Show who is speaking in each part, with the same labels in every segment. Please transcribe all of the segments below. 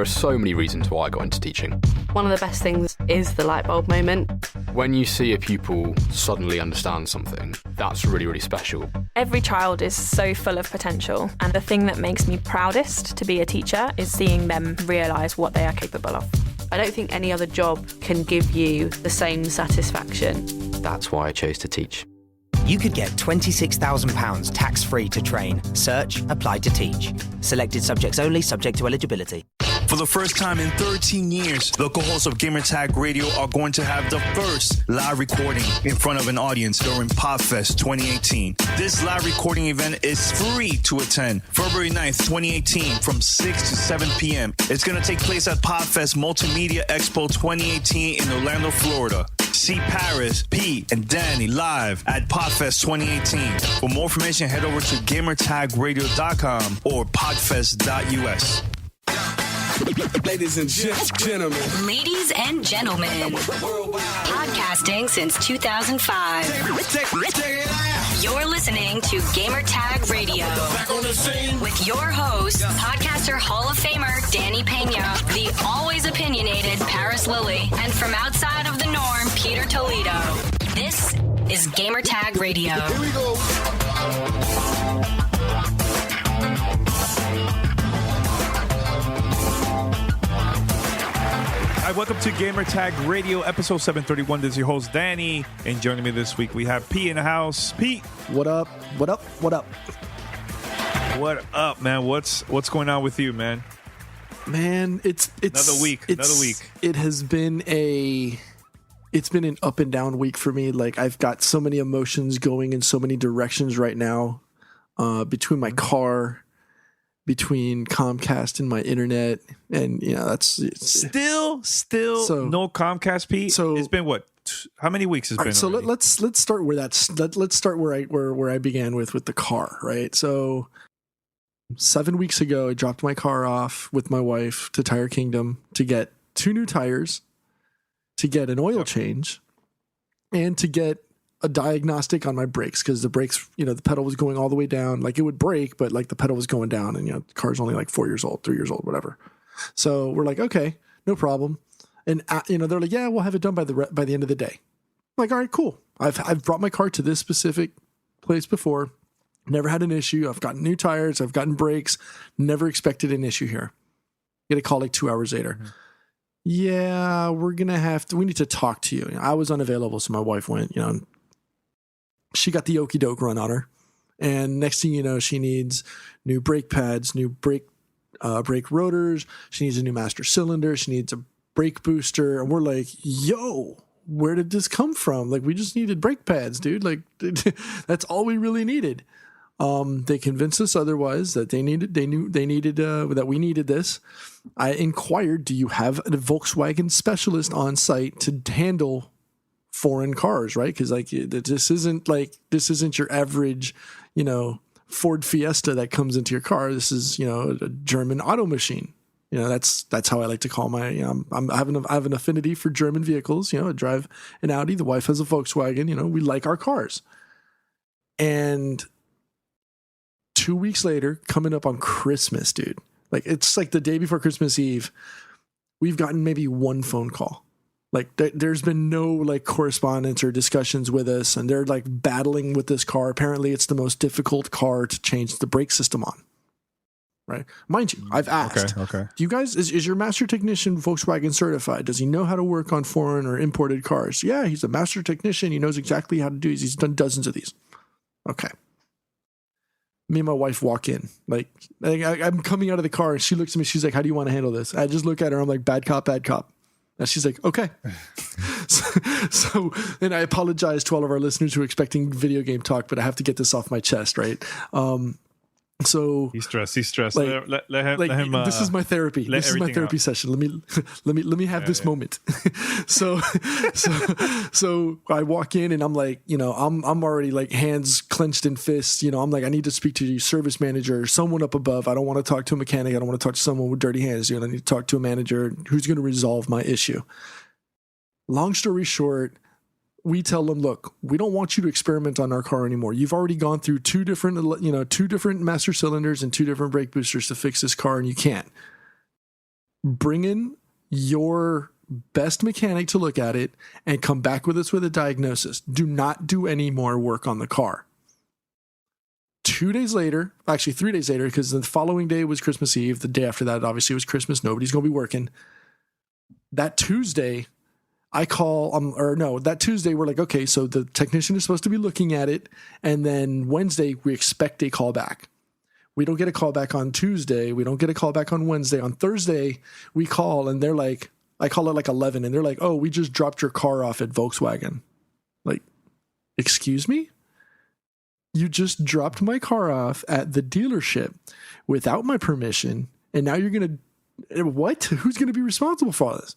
Speaker 1: there are so many reasons why I got into teaching.
Speaker 2: One of the best things is the light bulb moment.
Speaker 1: When you see a pupil suddenly understand something, that's really, really special.
Speaker 3: Every child is so full of potential, and the thing that makes me proudest to be a teacher is seeing them realise what they are capable of.
Speaker 2: I don't think any other job can give you the same satisfaction.
Speaker 4: That's why I chose to teach.
Speaker 5: You could get £26,000 tax-free to train. Search Apply to Teach. Selected subjects only, subject to eligibility.
Speaker 6: For the first time in 13 years, the co-hosts of Gamertag Radio are going to have the first live recording in front of an audience during PodFest 2018. This live recording event is free to attend February 9th, 2018 from 6 to 7 p.m. It's going to take place at PodFest Multimedia Expo 2018 in Orlando, Florida. See Paris, Pete, and Danny live at PodFest 2018. For more information, head over to gamertagradio.com or podfest.us.
Speaker 7: Ladies and gentlemen.
Speaker 8: Ladies and gentlemen. Podcasting since 2005. You're listening to Gamertag Radio. With your host, podcaster Hall of Famer Danny Pena, the always opinionated Paris Lilly, and from outside of the norm, Peter Toledo. This is Gamertag Radio.
Speaker 7: Here we go.
Speaker 9: Hi, welcome to Gamertag Radio, episode 731. This is your host, Danny. And joining me this week, we have Pete in the house. Pete.
Speaker 10: What up? What up? What up?
Speaker 9: What up, man? What's going on with you, man?
Speaker 10: Man, it's
Speaker 9: another week.
Speaker 10: It has been an up and down week for me. Like, I've got so many emotions going in so many directions right now, between my car, between Comcast and my internet, and
Speaker 9: still so, no Comcast, Pete. So it's been what? How many weeks has been?
Speaker 10: Right, so let's start where let's start where I began with the car, right? So 7 weeks ago, I dropped my car off with my wife to Tire Kingdom to get 2 new tires, to get an oil change, and to get a diagnostic on my brakes, because the brakes, the pedal was going all the way down. Like, it would brake, but like the pedal was going down, and the car's only like 4 years old, 3 years old, whatever. So we're like, okay, no problem. And they're like, yeah, we'll have it done by the end of the day. I'm like, all right, cool. I've brought my car to this specific place before, never had an issue. I've gotten new tires, I've gotten brakes, never expected an issue here. Get a call like 2 hours later. Mm-hmm. Yeah, we need to talk to you. I was unavailable, so my wife went, she got the okey doke run on her. And next thing you know, she needs new brake pads, new brake rotors. She needs a new master cylinder. She needs a brake booster. And we're like, yo, where did this come from? Like, we just needed brake pads, dude. Like, that's all we really needed. They convinced us otherwise, that we needed this. I inquired, do you have a Volkswagen specialist on site to handle foreign cars, right? Because this isn't your average, Ford Fiesta that comes into your car. This is, a German auto machine. That's how I like to call my. I have an affinity for German vehicles. I drive an Audi. The wife has a Volkswagen. We like our cars. And 2 weeks later, coming up on Christmas, dude. Like, it's like the day before Christmas Eve. We've gotten maybe one phone call. Like, there's been no like correspondence or discussions with us, and they're like battling with this car. Apparently, it's the most difficult car to change the brake system on. Right, mind you, I've asked.
Speaker 9: Okay.
Speaker 10: Do you guys is your master technician Volkswagen certified? Does he know how to work on foreign or imported cars? Yeah, he's a master technician. He knows exactly how to do these. He's done dozens of these. Okay. Me and my wife walk in. Like I'm coming out of the car, and she looks at me. She's like, "How do you want to handle this?" I just look at her. I'm like, "Bad cop, bad cop." And she's like, okay. So, and I apologize to all of our listeners who are expecting video game talk, but I have to get this off my chest, right? So
Speaker 9: he's stressed.
Speaker 10: Like,
Speaker 9: let him.
Speaker 10: This is my therapy. This is my therapy session. Let me have this moment. So I walk in, and I'm like, I'm already like hands clenched in fists. I'm like, I need to speak to your service manager or someone up above. I don't want to talk to a mechanic. I don't want to talk to someone with dirty hands. I need to talk to a manager who's going to resolve my issue. Long story short, we tell them, look, we don't want you to experiment on our car anymore. You've already gone through two different master cylinders and 2 different brake boosters to fix this car, and you can't. bring in your best mechanic to look at it and come back with us with a diagnosis. Do not do any more work on the car. 2 days later, actually 3 days later, because the following day was Christmas Eve. The day after that, obviously, was Christmas. Nobody's going to be working. That Tuesday, that Tuesday, we're like, okay, so the technician is supposed to be looking at it. And then Wednesday, we expect a call back. We don't get a call back on Tuesday. We don't get a call back on Wednesday. On Thursday, we call and they're like, I call it like 11 and they're like, oh, we just dropped your car off at Volkswagen. Like, excuse me? You just dropped my car off at the dealership without my permission. And now you're going to, what? Who's going to be responsible for all this?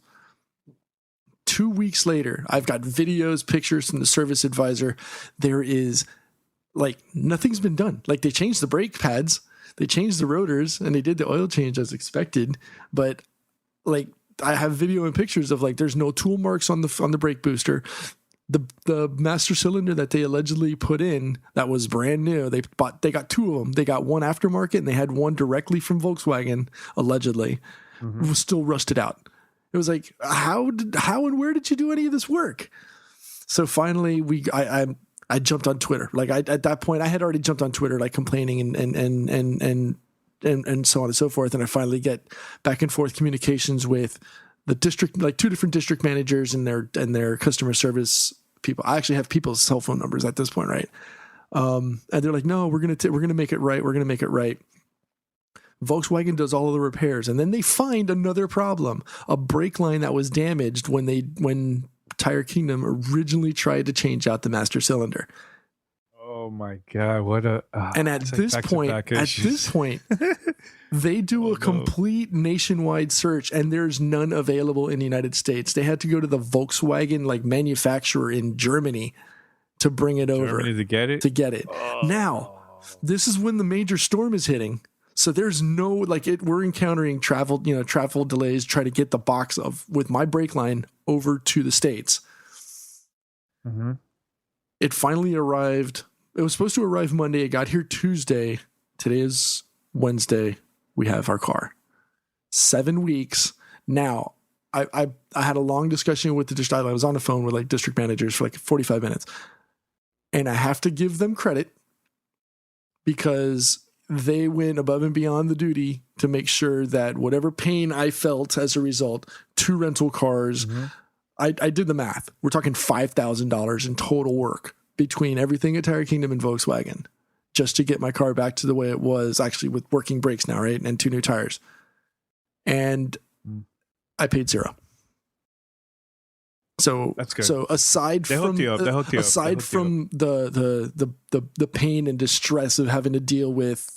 Speaker 10: 2 weeks later, I've got videos, pictures from the service advisor. There is like nothing's been done. Like they changed the brake pads, they changed the rotors, and they did the oil change as expected. But like I have video and pictures of like there's no tool marks on the brake booster. The master cylinder that they allegedly put in that was brand new. They got two of them. They got one aftermarket and they had one directly from Volkswagen, allegedly. It was still rusted out. It was like, how and where did you do any of this work? So finally I jumped on Twitter. Like at that point I had already jumped on Twitter, like complaining and so on and so forth. And I finally get back and forth communications with the district, like two different district managers and their customer service people. I actually have people's cell phone numbers at this point, right? And they're like, no, we're gonna make it right. We're gonna make it right. Volkswagen does all of the repairs, and then they find another problem: a brake line that was damaged when Tire Kingdom originally tried to change out the master cylinder.
Speaker 9: Oh my God! What a
Speaker 10: and at this point, they do a complete nationwide search, and there's none available in the United States. They had to go to the Volkswagen like manufacturer in Germany to bring it over.
Speaker 9: Germany to get it.
Speaker 10: Oh. Now, this is when the major storm is hitting. So there's no we're encountering travel delays, try to get the box with my brake line over to the States.
Speaker 9: Mm-hmm.
Speaker 10: It finally arrived. It was supposed to arrive Monday. It got here Tuesday. Today is Wednesday. We have our car. 7 weeks. Now, I had a long discussion with the district. I was on the phone with like district managers for like 45 minutes. And I have to give them credit because they went above and beyond the duty to make sure that whatever pain I felt as a result, 2 rental cars, I did the math. We're talking $5,000 in total work between everything at Tire Kingdom and Volkswagen just to get my car back to the way it was, actually with working brakes now, right? And 2 new tires. And I paid $0. So
Speaker 9: that's good.
Speaker 10: So aside from the pain and distress of having to deal with,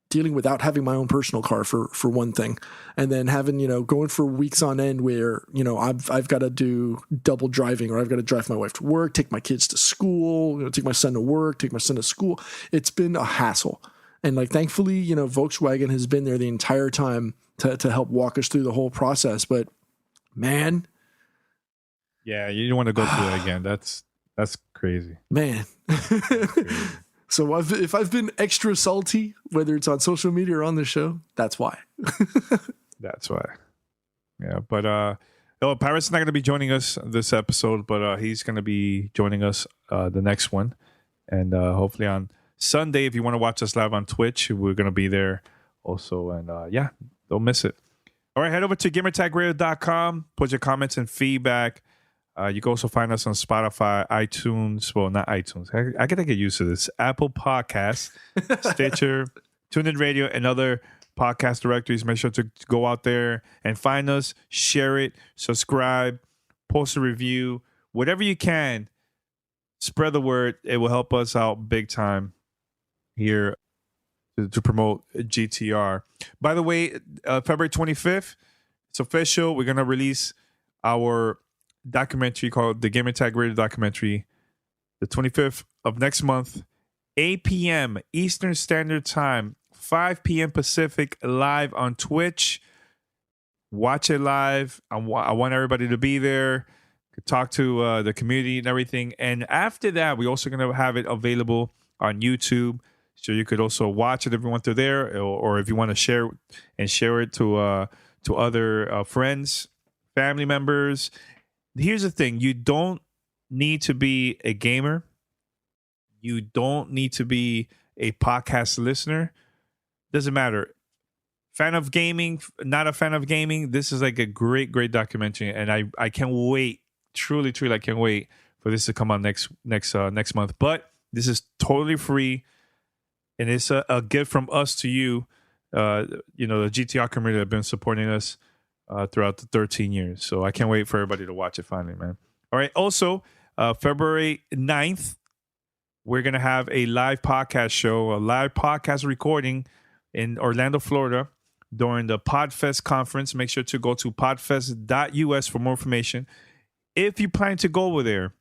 Speaker 10: dealing without having my own personal car for one thing, and then having, going for weeks on end where, I've got to do double driving, or I've got to drive my wife to work, take my kids to school, take my son to work, take my son to school. It's been a hassle. And like, thankfully, Volkswagen has been there the entire time to help walk us through the whole process. But man,
Speaker 9: yeah, you don't want to go through that again. That's crazy,
Speaker 10: man. So if I've been extra salty, whether it's on social media or on the show, that's why.
Speaker 9: That's why. Yeah, but Paris is not going to be joining us this episode, but he's going to be joining us the next one, and hopefully on Sunday. If you want to watch us live on Twitch, we're going to be there also, and don't miss it. All right, head over to gamertagradio.com. Put your comments and feedback. You can also find us on Spotify, iTunes. Well, not iTunes. I got to get used to this. Apple Podcasts, Stitcher, TuneIn Radio, and other podcast directories. Make sure to go out there and find us, share it, subscribe, post a review, whatever you can. Spread the word. It will help us out big time here to promote GTR. By the way, February 25th, it's official. We're going to release our documentary called the Gamertag Radio documentary, the 25th of next month, 8 p.m. Eastern Standard Time, 5 p.m. Pacific, live on Twitch. Watch it live. I want everybody to be there, talk to the community and everything. And after that, we're also going to have it available on YouTube, So you could also watch it if you want to there, or if you want to share it to other friends, family members. Here's the thing: you don't need to be a gamer. You don't need to be a podcast listener. Doesn't matter. Fan of gaming, not a fan of gaming. This is like a great documentary, and I can't wait. Truly, I can't wait for this to come out next month. But this is totally free, and it's a gift from us to you. The GTR community have been supporting us throughout the 13 years. So I can't wait for everybody to watch it finally, man. All right. Also, February 9th, we're going to have a live podcast show, a live podcast recording in Orlando, Florida during the PodFest conference. Make sure to go to podfest.us for more information. If you plan to go over there,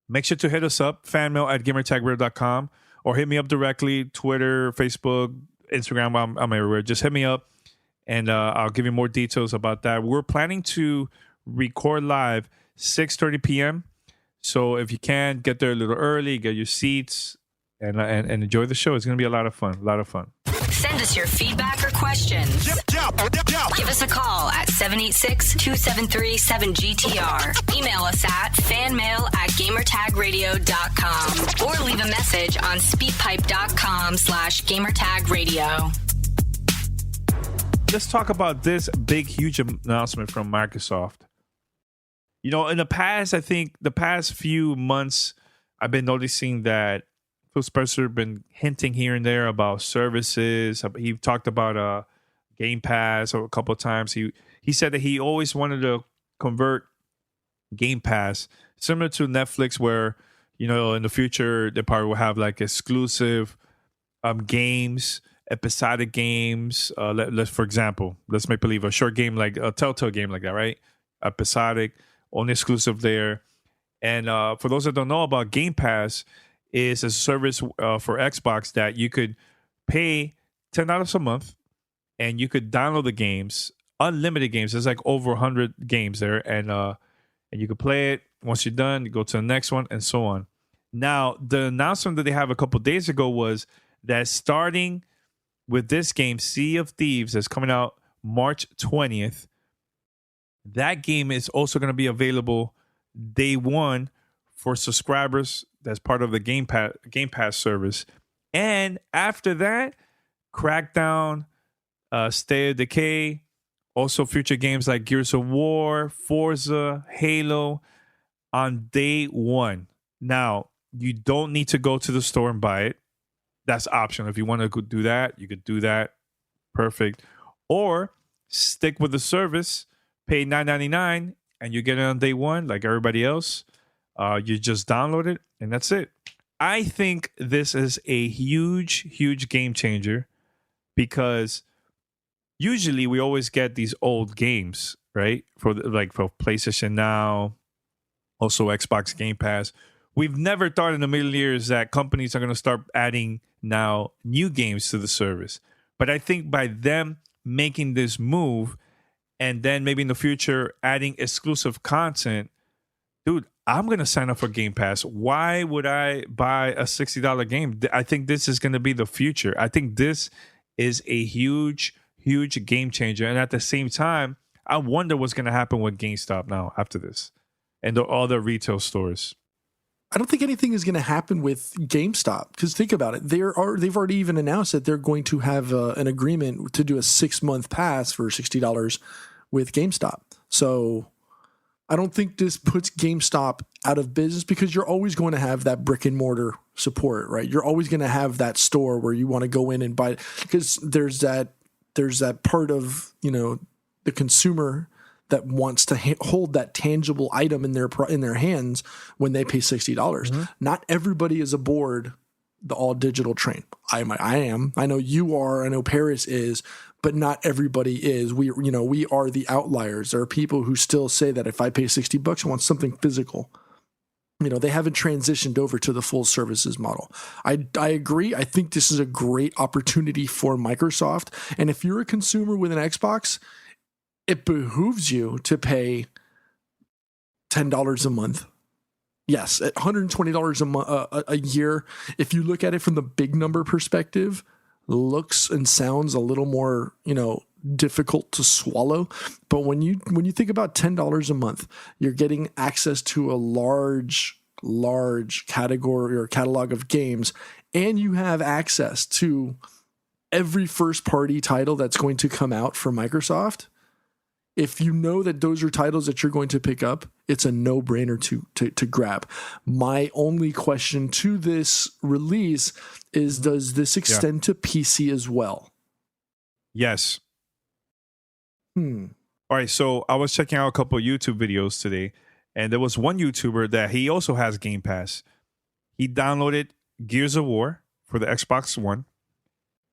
Speaker 9: make sure to hit us up, fanmail@gamertagradio.com, or hit me up directly, Twitter, Facebook, Instagram. I'm everywhere. Just hit me up, and I'll give you more details about that. We're planning to record live 6:30 p.m. So if you can, get there a little early, get your seats, and enjoy the show. It's going to be a lot of fun.
Speaker 8: Send us your feedback or questions. Give us a call at 786-273-7GTR. Email us at fanmail@gamertagradio.com or leave a message on speakpipe.com/gamertagradio.
Speaker 9: Let's talk about this big, huge announcement from Microsoft. In the past, I think the past few months, I've been noticing that Phil Spencer been hinting here and there about services. He talked about Game Pass a couple of times. He said that he always wanted to convert Game Pass similar to Netflix, where in the future they probably will have like exclusive games, episodic games. For example, let's make believe a short game like a Telltale game like that, right? Episodic, only exclusive there. And for those that don't know about Game Pass, is a service for Xbox that you could pay $10 a month, and you could download the games, unlimited games. There's like over 100 games there, and you could play it. Once you're done, you go to the next one, and so on. Now, the announcement that they have a couple of days ago was that starting with this game, Sea of Thieves, that's coming out March 20th, that game is also going to be available day one for subscribers. That's part of the Game Pass service. And after that, Crackdown, State of Decay, also future games like Gears of War, Forza, Halo on day one. Now, you don't need to go to the store and buy it. That's optional. If you want to go do that, you could do that. Perfect. Or stick with the service, pay $9.99, and you get it on day one like everybody else. You just download it, and that's it. I think this is a huge game changer, because usually we always get these old games, right? For PlayStation Now, also Xbox Game Pass. We've never thought in a million years that companies are going to start adding now new games to the service. But I think by them making this move, and then maybe in the future adding exclusive content, dude, I'm going to sign up for Game Pass. Why would I buy a $60 game? I think this is going to be the future. I think this is a huge game changer. And at the same time, I wonder what's going to happen with GameStop now after this and the other retail stores.
Speaker 10: I don't think anything is going to happen with GameStop, because think about it. They've already even announced that they're going to have an agreement to do a 6-month pass for $60 with GameStop. So I don't think this puts GameStop out of business, because you're always going to have that brick and mortar support, right? You're always going to have that store where you want to go in and buy, because there's that part of, the consumer that wants to hold that tangible item in their hands when they pay $60. Mm-hmm. Not everybody is aboard the all digital train. I am. I know you are. I know Paris is. But not everybody is. We are the outliers. There are people who still say that if I pay $60, I want something physical. They haven't transitioned over to the full services model. I agree. I think this is a great opportunity for Microsoft. And if you're a consumer with an Xbox, it behooves you to pay $10 a month, Yes, at $120 a year. If you look at it from the big number perspective, looks and sounds a little more, difficult to swallow. But when you think about $10 a month, you're getting access to a large category or catalog of games, and you have access to every first party title that's going to come out from Microsoft. If you know that those are titles that you're going to pick up, it's a no-brainer to grab. My only question to this release is, does this extend to PC as well?
Speaker 9: Yes. All right, so I was checking out a couple of YouTube videos today, and there was one YouTuber that he also has Game Pass. He downloaded Gears of War for the Xbox One.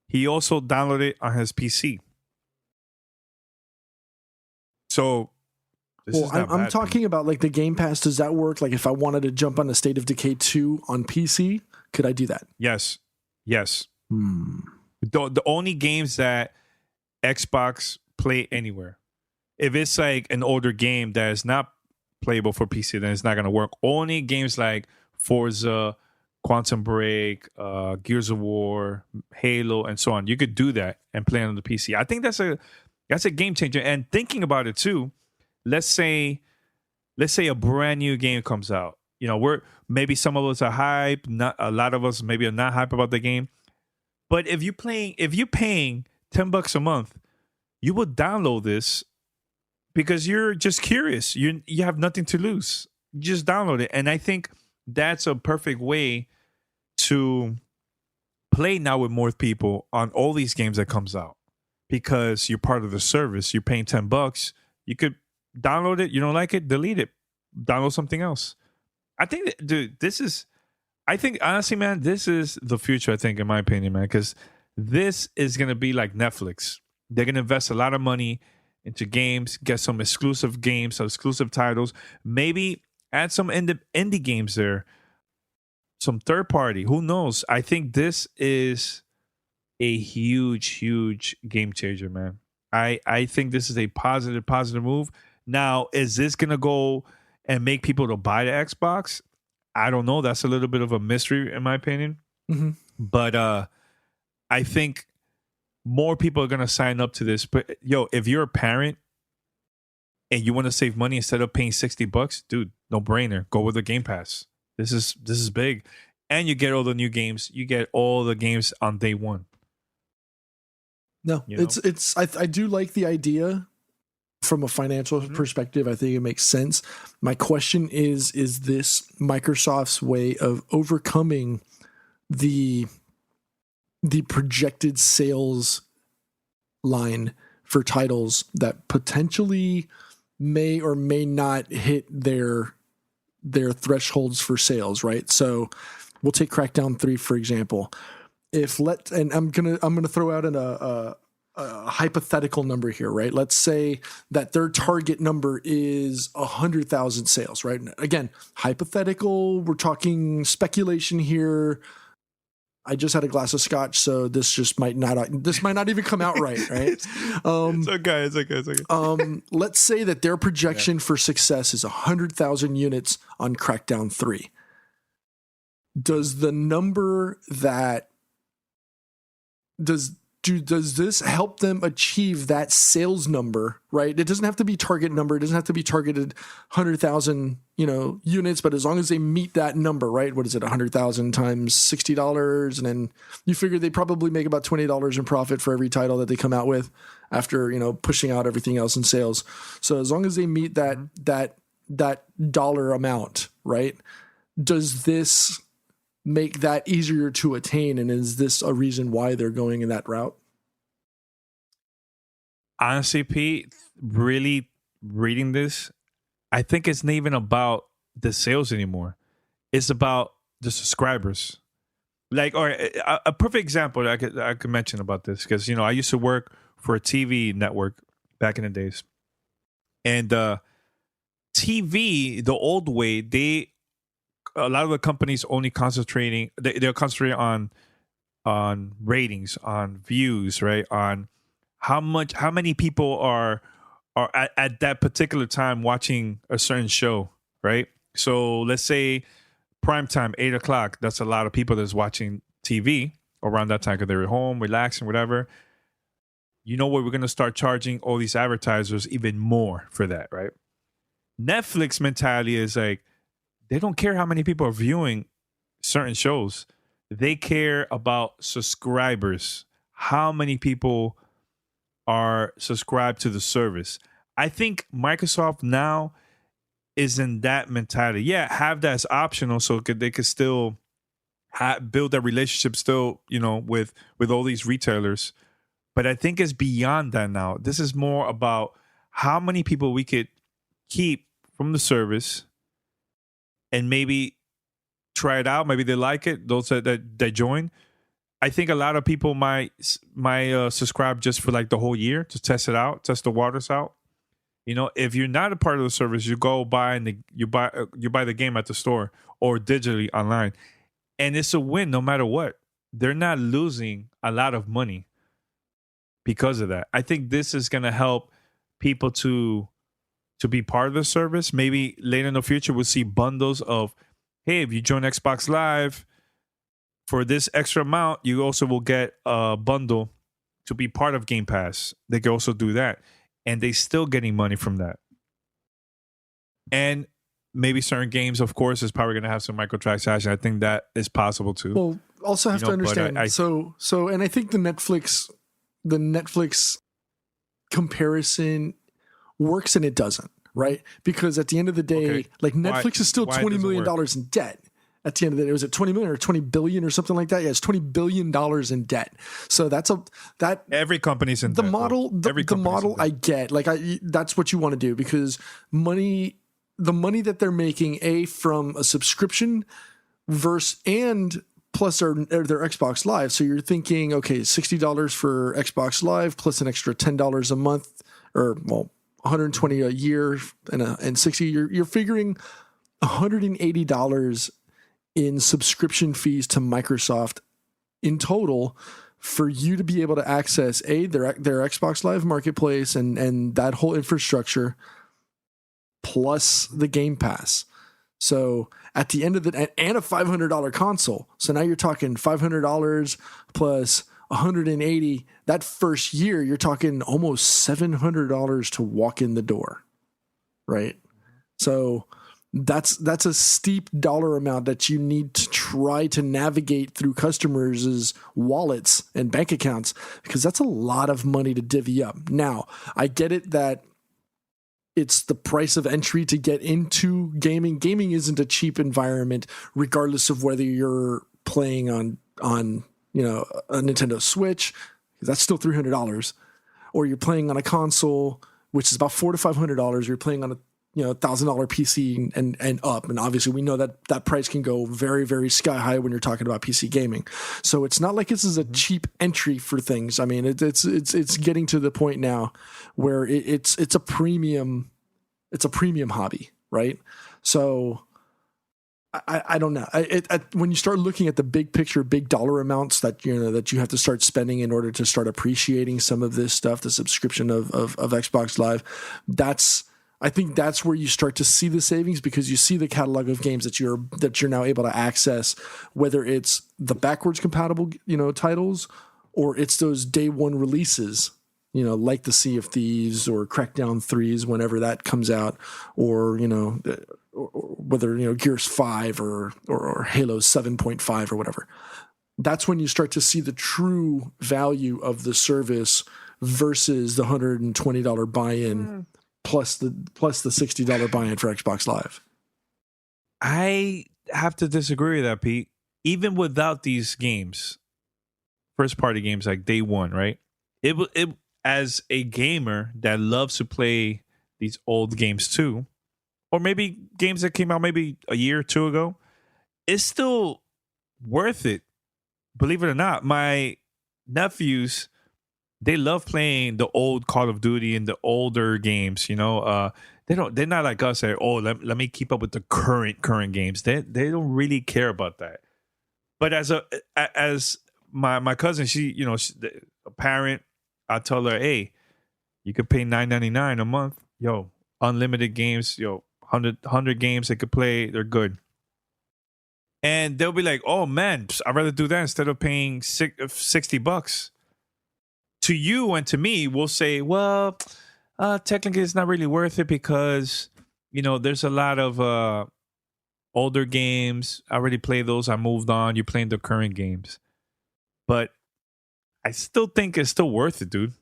Speaker 9: He also downloaded it on his PC. So,
Speaker 10: I'm talking about like the Game Pass. Does that work? Like if I wanted to jump on a State of Decay 2 on PC, could I do that?
Speaker 9: Yes. The only games that Xbox play anywhere. If it's like an older game that is not playable for PC, then it's not going to work. Only games like Forza, Quantum Break, Gears of War, Halo, and so on. You could do that and play on the PC. I think that's a game changer. And thinking about it too, let's say a brand new game comes out. Maybe some of us are hype, not a lot of us maybe are not hype about the game. But if you're paying $10 a month, you will download this because you're just curious. You have nothing to lose. You just download it. And I think that's a perfect way to play now with more people on all these games that comes out, because you're part of the service. You're paying $10. You could download it. You don't like it, delete it. Download something else. I think, dude, honestly, man, this is the future, I think, in my opinion, man, because this is going to be like Netflix. They're going to invest a lot of money into games, get some exclusive games, some exclusive titles, maybe add some indie games there, some third party. Who knows? I think this is a huge game changer, man. I think this is a positive move. Now, is this going to go and make people to buy the Xbox? I don't know. That's a little bit of a mystery, in my opinion.
Speaker 10: Mm-hmm.
Speaker 9: But I think more people are going to sign up to this. But if you're a parent and you want to save money instead of paying $60, dude, no brainer. Go with the Game Pass. This is big. And you get all the new games. You get all the games on day one.
Speaker 10: No, I do like the idea from a financial perspective. I think it makes sense. My question is this Microsoft's way of overcoming the projected sales line for titles that potentially may or may not hit their thresholds for sales, right? So we'll take Crackdown 3 for example. And I'm gonna throw out a hypothetical number here, right? Let's say that their target number is 100,000 sales, right? Again, hypothetical. We're talking speculation here. I just had a glass of scotch, so this might not even come out right, right?
Speaker 9: It's okay.
Speaker 10: Let's say that their projection for success is 100,000 units on Crackdown 3. Does the number that does this help them achieve that sales number, right? It doesn't have to be target number. It doesn't have to be targeted 100,000, units, but as long as they meet that number, right? What is it? 100,000 times $60. And then you figure they probably make about $20 in profit for every title that they come out with after, pushing out everything else in sales. So as long as they meet that dollar amount, right? Does this make that easier to attain, and is this a reason why they're going in that route?
Speaker 9: Honestly, Pete, really reading this, I think it's not even about the sales anymore. It's about the subscribers. Like, or a perfect example that I could mention about this, because I used to work for a TV network back in the days, and TV, the old way, a lot of the companies only concentrating. They're concentrating on ratings, on views, right? On how many people are at that particular time watching a certain show, right? So let's say prime time, 8 o'clock. That's a lot of people that's watching TV around that time because they're at home, relaxing, whatever. You know what? We're going to start charging all these advertisers even more for that, right? Netflix mentality is like, they don't care how many people are viewing certain shows. They care about subscribers. How many people are subscribed to the service? I think Microsoft now is in that mentality. Yeah, have that as optional so they could still build that relationship still, with all these retailers. But I think it's beyond that now. This is more about how many people we could keep from the service and maybe try it out. Maybe they like it, those that join. I think a lot of people might subscribe just for like the whole year to test it out, test the waters out. If you're not a part of the service, you go buy you buy the game at the store or digitally online, and it's a win no matter what. They're not losing a lot of money because of that. I think this is going to help people to be part of the service. Maybe later in the future, we'll see bundles of, hey, if you join Xbox Live for this extra amount, you also will get a bundle to be part of Game Pass. They can also do that. And they still getting money from that. And maybe certain games, of course, is probably going to have some microtransactions. I think that is possible too.
Speaker 10: Well, also have to understand. And I think the Netflix comparison works and it doesn't, right? Because at the end of the day, like Netflix is still $20 million in debt. At the end of the day, was it 20 million or 20 billion or something like that? Yeah, it's $20 billion in debt. So that
Speaker 9: every company's in
Speaker 10: the
Speaker 9: debt.
Speaker 10: Model. The model I get, that's what you want to do because the money that they're making, from a subscription and plus their Xbox Live. So you're thinking, okay, $60 for Xbox Live plus an extra $10 a month, or $120 a year and 60. You're figuring $180 in subscription fees to Microsoft in total for you to be able to access their Xbox Live marketplace and that whole infrastructure plus the Game Pass. So at the end of and a $500 console. So now you're talking $500 plus $180. That first year, you're talking almost $700 to walk in the door, right? So that's a steep dollar amount that you need to try to navigate through customers' wallets and bank accounts, because that's a lot of money to divvy up. Now, I get it that it's the price of entry to get into gaming. Gaming isn't a cheap environment, regardless of whether you're playing on a Nintendo Switch, that's still $300, or you're playing on a console, which is about $400 to $500. You're playing on a $1,000 PC and up, and obviously we know that price can go very, very sky high when you're talking about PC gaming. So it's not like this is a cheap entry for things. I mean, it's getting to the point now where it's a premium hobby, right? So I don't know. When you start looking at the big picture, big dollar amounts that you have to start spending in order to start appreciating some of this stuff, the subscription of Xbox Live, I think that's where you start to see the savings, because you see the catalog of games that you're now able to access, whether it's the backwards compatible titles, or it's those day one releases, like the Sea of Thieves or Crackdown 3s whenever that comes out, or whether Gears 5 or Halo 7.5 or whatever. That's when you start to see the true value of the service versus the $120 buy-in. Plus the $60 buy-in for Xbox Live.
Speaker 9: I have to disagree with that, Pete. Even without these games, first-party games like day one, right? It as a gamer that loves to play these old games too, or maybe games that came out maybe a year or two ago, it's still worth it. Believe it or not, my nephews, they love playing the old Call of Duty and the older games. They're not like us. Let me keep up with the current games. They don't really care about that. But as my cousin, she's a parent. I tell her, hey, you could pay $9.99 a month. Unlimited games. 100 games they could play. They're good. And they'll be like, oh, man, I'd rather do that instead of paying $60. To you and to me, we'll say, well, technically it's not really worth it because, there's a lot of older games. I already played those. I moved on. You're playing the current games. But I still think it's still worth it, dude.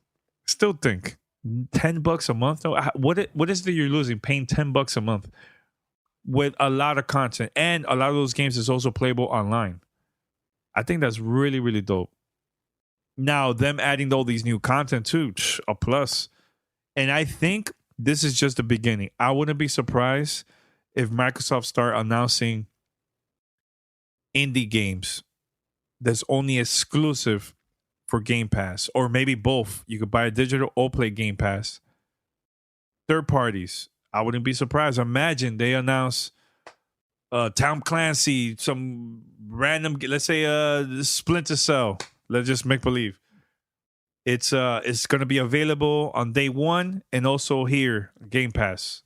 Speaker 9: Still think $10 a month. No, what is it you're losing paying $10 a month with a lot of content, and a lot of those games is also playable online? I think that's really, really dope. Now, them adding all these new content too, a plus. And I think this is just the beginning. I wouldn't be surprised if Microsoft start announcing indie games that's only exclusive for Game Pass, or maybe both. You could buy a digital or play Game Pass. Third parties, I wouldn't be surprised. Imagine they announce Tom Clancy, some random, let's say Splinter Cell. Let's just make believe. It's going to be available on day one and also here, Game Pass.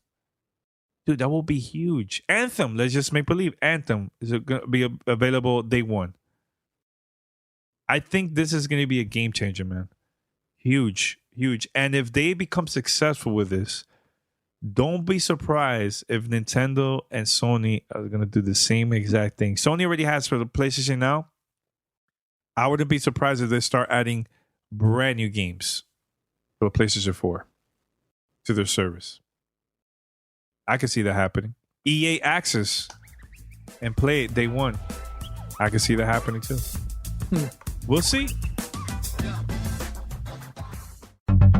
Speaker 9: Dude, that will be huge. Anthem, let's just make believe. Anthem is going to be available day one. I think this is going to be a game changer, man. Huge, huge. And if they become successful with this, don't be surprised if Nintendo and Sony are going to do the same exact thing. Sony already has for the PlayStation Now. I wouldn't be surprised if they start adding brand new games for the PlayStation 4 to their service. I could see that happening. EA Access and play it day one. I could see that happening too. We'll see.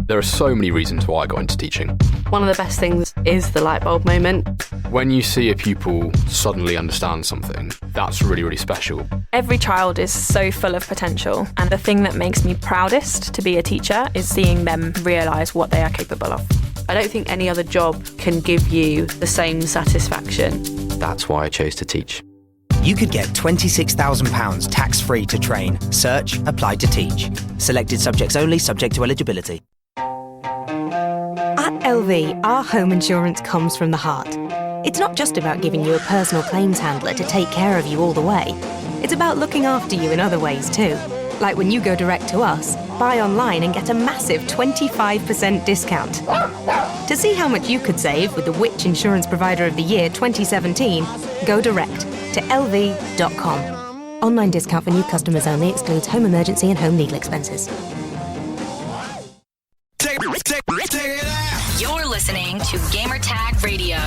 Speaker 1: There are so many reasons why I got into teaching.
Speaker 2: One of the best things is the light bulb moment.
Speaker 1: When you see a pupil suddenly understand something, that's really, really special.
Speaker 3: Every child is so full of potential, and the thing that makes me proudest to be a teacher is seeing them realise what they are capable of.
Speaker 2: I don't think any other job can give you the same satisfaction.
Speaker 4: That's why I chose to teach.
Speaker 5: You could get £26,000 tax-free to train. Search, apply to teach. Selected subjects only, subject to eligibility.
Speaker 11: At LV, our home insurance comes from the heart. It's not just about giving you a personal claims handler to take care of you all the way. It's about looking after you in other ways too. Like when you go direct to us, buy online and get a massive 25% discount. To see how much you could save with the Which Insurance Provider of the Year 2017, go direct to lv.com. Online discount for new customers only, excludes home emergency and home legal expenses.
Speaker 8: You're listening to Gamertag Radio.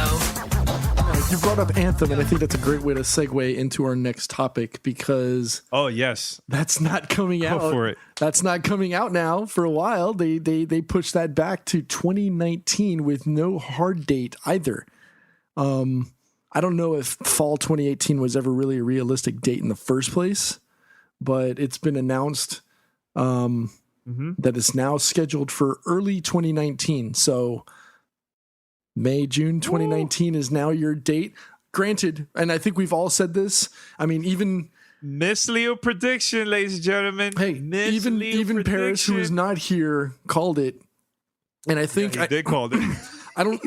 Speaker 10: You brought up Anthem, and I think that's a great way to segue into our next topic because that's not coming out.
Speaker 9: Go for it.
Speaker 10: That's not coming out now for a while. They pushed that back to 2019 with no hard date either. I don't know if fall 2018 was ever really a realistic date in the first place, but it's been announced that it's now scheduled for early 2019. So May, June 2019 is now your date. Granted, and I think we've all said this. I mean, even
Speaker 9: Miss Leo prediction, ladies and gentlemen.
Speaker 10: Hey, even Paris, who is not here, called it. And I think
Speaker 9: he did call it.
Speaker 10: I don't,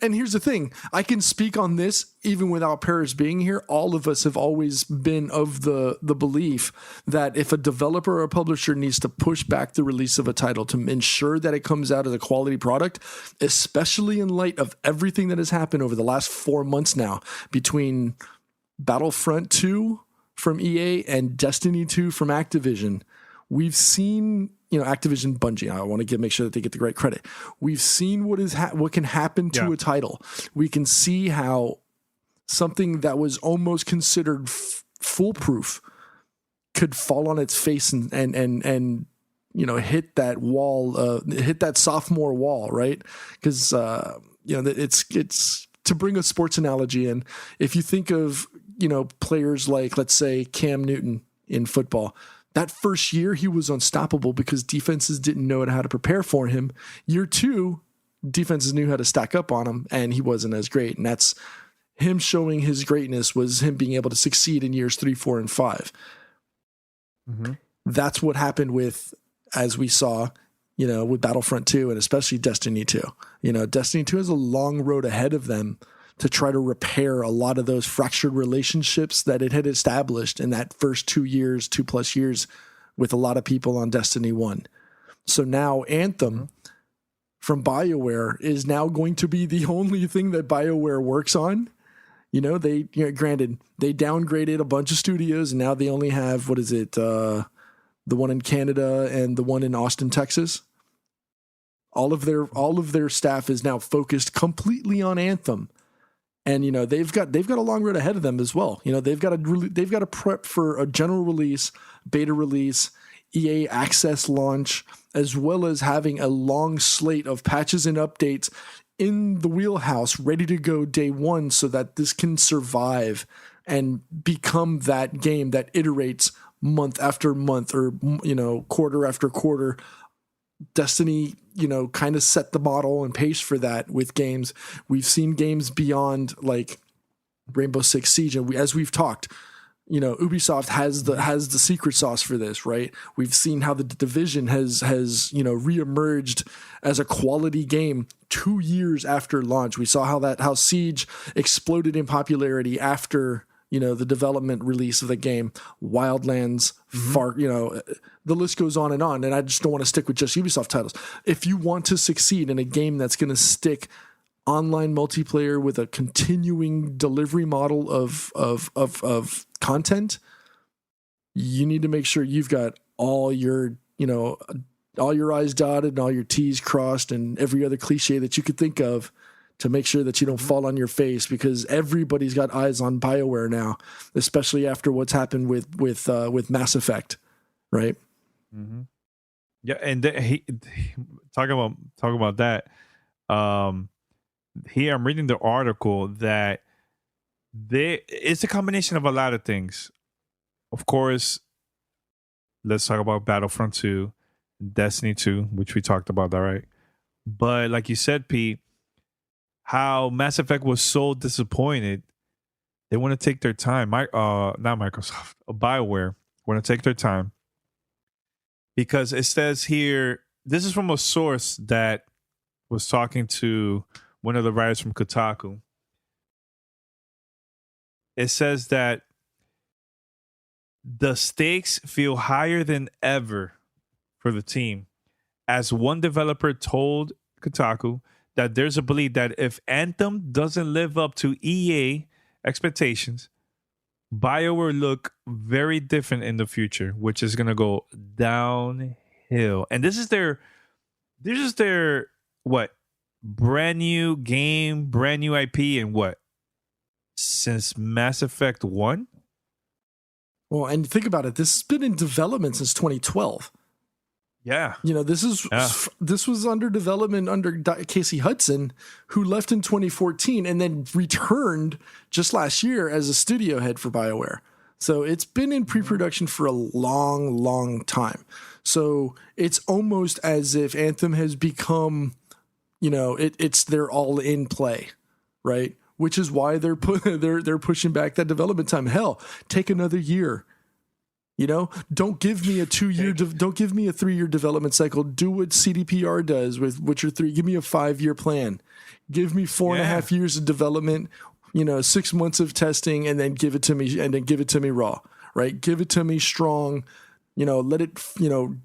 Speaker 10: and here's the thing. I can speak on this even without Paris being here. All of us have always been of the belief that if a developer or a publisher needs to push back the release of a title to ensure that it comes out as a quality product, especially in light of everything that has happened over the last 4 months now between Battlefront 2 from EA and Destiny 2 from Activision, we've seen, Activision, Bungie. I want to make sure that they get the right credit. We've seen what can happen to a title. We can see how something that was almost considered foolproof could fall on its face and hit that wall, hit that sophomore wall, right? Because it's to bring a sports analogy in. If you think of players like, let's say, Cam Newton in football. That first year, he was unstoppable because defenses didn't know how to prepare for him. Year 2, defenses knew how to stack up on him, and he wasn't as great. And that's him showing his greatness was him being able to succeed in years 3, 4, and 5. Mm-hmm. That's what happened with, as we saw, with Battlefront 2 and especially Destiny 2. Destiny 2 has a long road ahead of them to try to repair a lot of those fractured relationships that it had established in that first 2+ years with a lot of people on Destiny 1. So now Anthem from BioWare is now going to be the only thing that BioWare works on. Granted, they downgraded a bunch of studios, and now they only have, the one in Canada and the one in Austin, Texas. All of their staff is now focused completely on Anthem. And they've got a long road ahead of them as well. They've got to prep for a general release, beta release, EA access launch, as well as having a long slate of patches and updates in the wheelhouse ready to go day one, so that this can survive and become that game that iterates month after month, or quarter after quarter. Destiny, kind of set the model and pace for that with games. We've seen games beyond like Rainbow Six Siege, and as we've talked, Ubisoft has the secret sauce for this, right? We've seen how the Division has reemerged as a quality game 2 years after launch. We saw how Siege exploded in popularity after the development release of the game. Wildlands, the list goes on. And I just don't want to stick with just Ubisoft titles. If you want to succeed in a game that's going to stick online multiplayer with a continuing delivery model of content, you need to make sure you've got all your I's dotted and all your T's crossed and every other cliche that you could think of, to make sure that you don't fall on your face, because everybody's got eyes on BioWare now, especially after what's happened with Mass Effect, right?
Speaker 9: Mm-hmm. Yeah, and talk about that. Here I'm reading the article that it's a combination of a lot of things. Of course, let's talk about Battlefront 2, Destiny 2, which we talked about, all right? But like you said, Pete, how Mass Effect was so disappointed, they want to take their time. Not Microsoft, BioWare want to take their time, because it says here, this is from a source that was talking to one of the writers from Kotaku. It says that the stakes feel higher than ever for the team, as one developer told Kotaku that there's a belief that if Anthem doesn't live up to EA expectations, BioWare look very different in the future, which is going to go downhill. And this is their brand new game, brand new IP, and since Mass Effect 1?
Speaker 10: Well, and think about it. This has been in development since 2012.
Speaker 9: Yeah.
Speaker 10: This was under development under Casey Hudson, who left in 2014 and then returned just last year as a studio head for BioWare. So it's been in pre-production for a long, long time. So it's almost as if Anthem has become, it's their all-in play, right? Which is why they're pushing back that development time. Hell, take another year. Don't give me a 2-year, don't give me a 3-year development cycle. Do what CDPR does with Witcher 3. Give me a 5-year plan. Give me 4.5 years of development, 6 months of testing, and then give it to me raw, right? Give it to me strong, let it,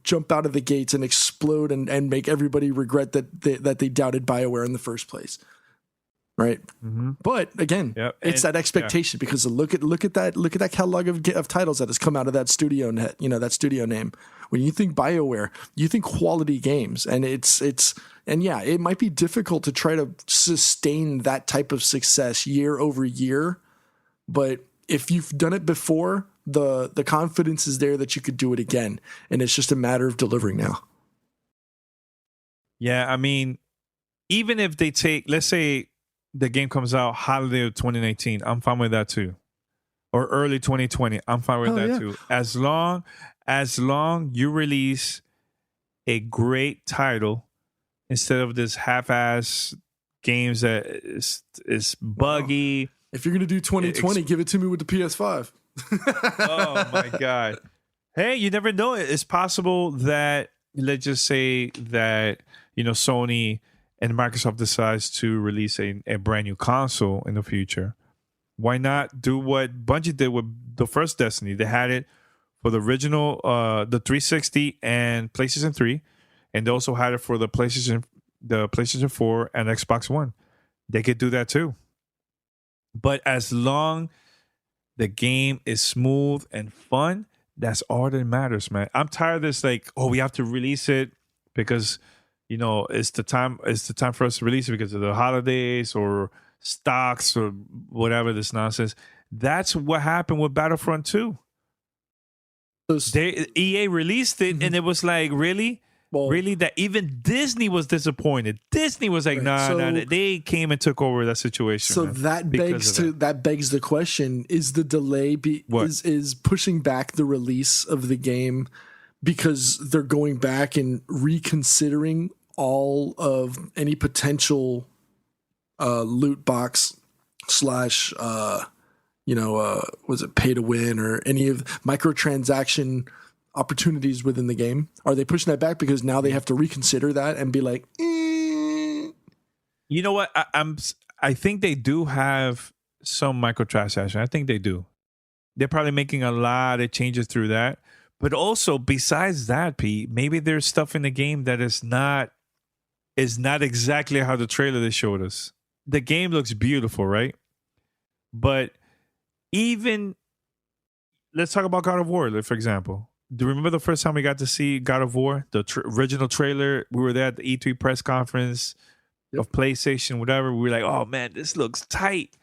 Speaker 10: jump out of the gates and explode and make everybody regret that they doubted BioWare in the first place. Right. Mm-hmm. But again, it's that expectation, because look at that catalog of titles that has come out of that studio net, that studio name. When you think BioWare, you think quality games, and it might be difficult to try to sustain that type of success year over year. But if you've done it before, the confidence is there that you could do it again. And it's just a matter of delivering now.
Speaker 9: Yeah. I mean, even if they take, let's say, the game comes out holiday of 2019, I'm fine with that too. Or early 2020, I'm fine with that too. As long you release a great title instead of this half-ass games that is buggy.
Speaker 10: Wow. If you're gonna do 2020, give it to me with the PS5.
Speaker 9: Oh my God. Hey, you never know. It's possible that, let's just say that, Sony and Microsoft decides to release a brand new console in the future, why not do what Bungie did with the first Destiny? They had it for the original, the 360 and PlayStation 3, and they also had it for the PlayStation 4 and Xbox One. They could do that too. But as long the game is smooth and fun, that's all that matters, man. I'm tired of this, like, oh, we have to release it because, you know, it's the time for us to release it because of the holidays or stocks or whatever, this nonsense. That's what happened with Battlefront 2. EA released it, and it was like, really? Really? That even Disney was disappointed. Disney was like, nah. They came and took over that situation.
Speaker 10: So
Speaker 9: man,
Speaker 10: that begs the question: is the delay is pushing back the release of the game because they're going back and reconsidering all of any potential loot box / was it pay to win or any of microtransaction opportunities within the game? Are they pushing that back because now they have to reconsider that and be like,
Speaker 9: You know what? I think they do have some microtransaction. I think they do. They're probably making a lot of changes through that. But also, besides that, Pete, maybe there's stuff in the game that is not exactly how the trailer they showed us. The game looks beautiful, right? But even let's talk about God of War, for example. Do you remember the first time we got to see God of War, the original trailer? We were there at the E3 press conference of PlayStation, whatever. We were like, oh man, this looks tight.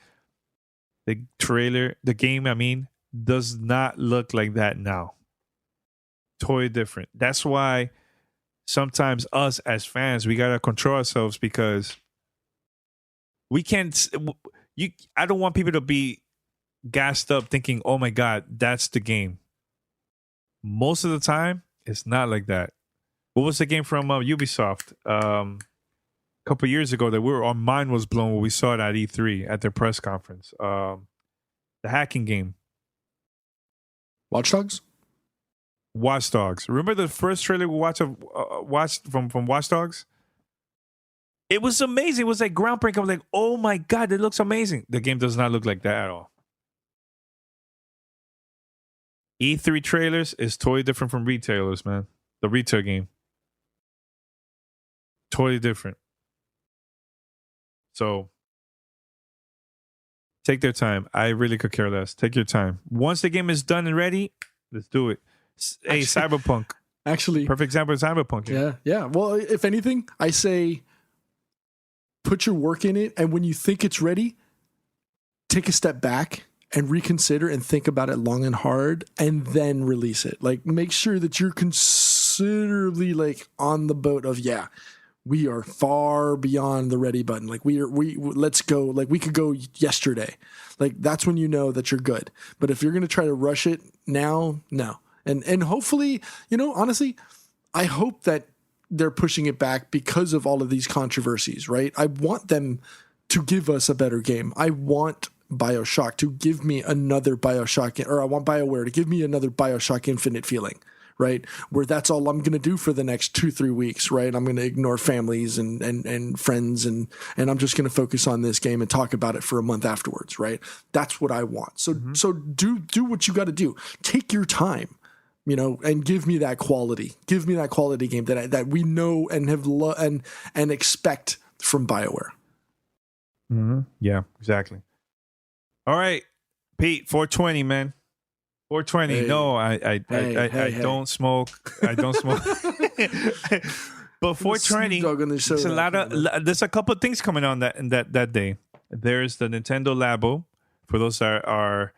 Speaker 9: The game, does not look like that now. Totally different. That's why sometimes us as fans, we got to control ourselves because we can't. I don't want people to be gassed up thinking, oh my God, that's the game. Most of the time, it's not like that. What was the game from Ubisoft a couple years ago that our mind was blown when we saw it at E3 at their press conference? The hacking game.
Speaker 10: Watch Dogs?
Speaker 9: Watch Dogs. Remember the first trailer we watched from Watch Dogs? It was amazing. It was like groundbreaking. I was like, oh my God, it looks amazing. The game does not look like that at all. E3 trailers is totally different from retailers, man. The retail game. Totally different. So, take their time. I really could care less. Take your time. Once the game is done and ready, let's do it. Hey, Cyberpunk.
Speaker 10: Actually.
Speaker 9: Perfect example of Cyberpunk.
Speaker 10: Yeah. Well, if anything, I say put your work in it, and when you think it's ready, take a step back and reconsider and think about it long and hard and then release it. Like, make sure that you're considerably like on the boat of, we are far beyond the ready button. Like let's go. Like, we could go yesterday. Like, that's when you know that you're good. But if you're going to try to rush it now, no. And hopefully, honestly, I hope that they're pushing it back because of all of these controversies, right? I want them to give us a better game. I want BioShock to give me another BioShock, or I want BioWare to give me another BioShock Infinite feeling, right? Where that's all I'm going to do for the next 2-3 weeks, right? I'm going to ignore families and friends and I'm just going to focus on this game and talk about it for a month afterwards, right? That's what I want. So so do what you got to do. Take your time, and give me that quality. Give me that quality game that we know and have and expect from BioWare.
Speaker 9: Mm-hmm. Yeah, exactly. All right, Pete, 420, man. 420. Hey. No, I don't smoke. I don't smoke. But 420, there's a couple of things coming on that day. There's the Nintendo Labo. For those that are